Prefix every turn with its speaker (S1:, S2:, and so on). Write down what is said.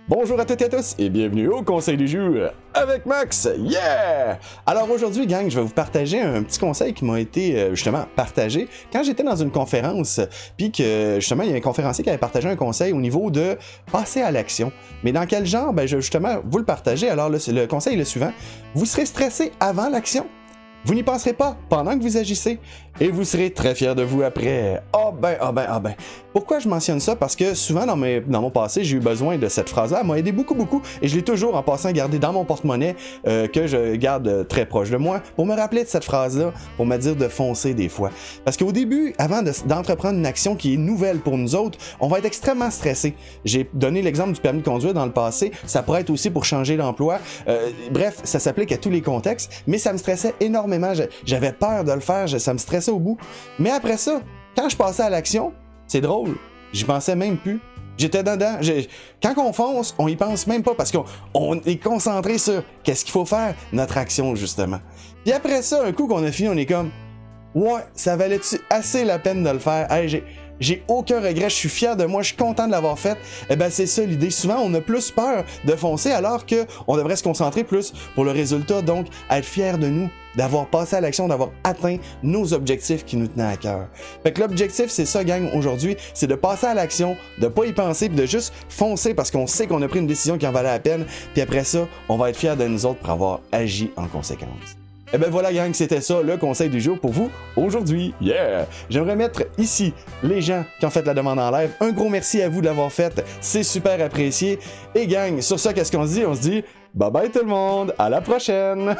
S1: Bonjour à toutes et à tous et bienvenue au Conseil du jour avec Max, yeah! Alors aujourd'hui gang, je vais vous partager un petit conseil qui m'a été justement partagé quand j'étais dans une conférence, puis que justement il y a un conférencier qui avait partagé un conseil au niveau de passer à l'action. Mais dans quel genre? Ben je vais justement vous le partager. Alors le conseil est le suivant, vous serez stressé avant l'action. Vous n'y penserez pas pendant que vous agissez et vous serez très fier de vous après. Ah ben. Pourquoi je mentionne ça? Parce que souvent dans mon passé, j'ai eu besoin de cette phrase-là. Elle m'a aidé beaucoup et je l'ai toujours en passant gardé dans mon porte-monnaie que je garde très proche de moi pour me rappeler de cette phrase-là, pour me dire de foncer des fois. Parce qu'au début, avant d'entreprendre une action qui est nouvelle pour nous autres, on va être extrêmement stressé. J'ai donné l'exemple du permis de conduire dans le passé. Ça pourrait être aussi pour changer d'emploi. Bref, ça s'applique à tous les contextes, mais ça me stressait énormément. J'avais peur de le faire, ça me stressait au bout. Mais après ça, quand je passais à l'action, c'est drôle, j'y pensais même plus. J'étais dedans. Quand on fonce, on y pense même pas parce qu'on est concentré sur qu'est-ce qu'il faut faire, notre action justement. Puis après ça, un coup qu'on a fini, on est comme ouais, ça valait-tu assez la peine de le faire? Hey, j'ai aucun regret, je suis fier de moi, je suis content de l'avoir fait. Eh ben c'est ça l'idée. Souvent, on a plus peur de foncer alors qu'on devrait se concentrer plus pour le résultat, donc être fier de nous, d'avoir passé à l'action, d'avoir atteint nos objectifs qui nous tenaient à cœur. Fait que l'objectif, c'est ça, gang, aujourd'hui, c'est de passer à l'action, de pas y penser, puis de juste foncer parce qu'on sait qu'on a pris une décision qui en valait la peine, puis après ça, on va être fiers de nous autres pour avoir agi en conséquence. Et ben voilà gang, c'était ça le conseil du jour pour vous aujourd'hui. Yeah! J'aimerais mettre ici les gens qui ont fait la demande en live. Un gros merci à vous de l'avoir fait, c'est super apprécié. Et gang, sur ça, qu'est-ce qu'on se dit? On se dit bye bye tout le monde, à la prochaine!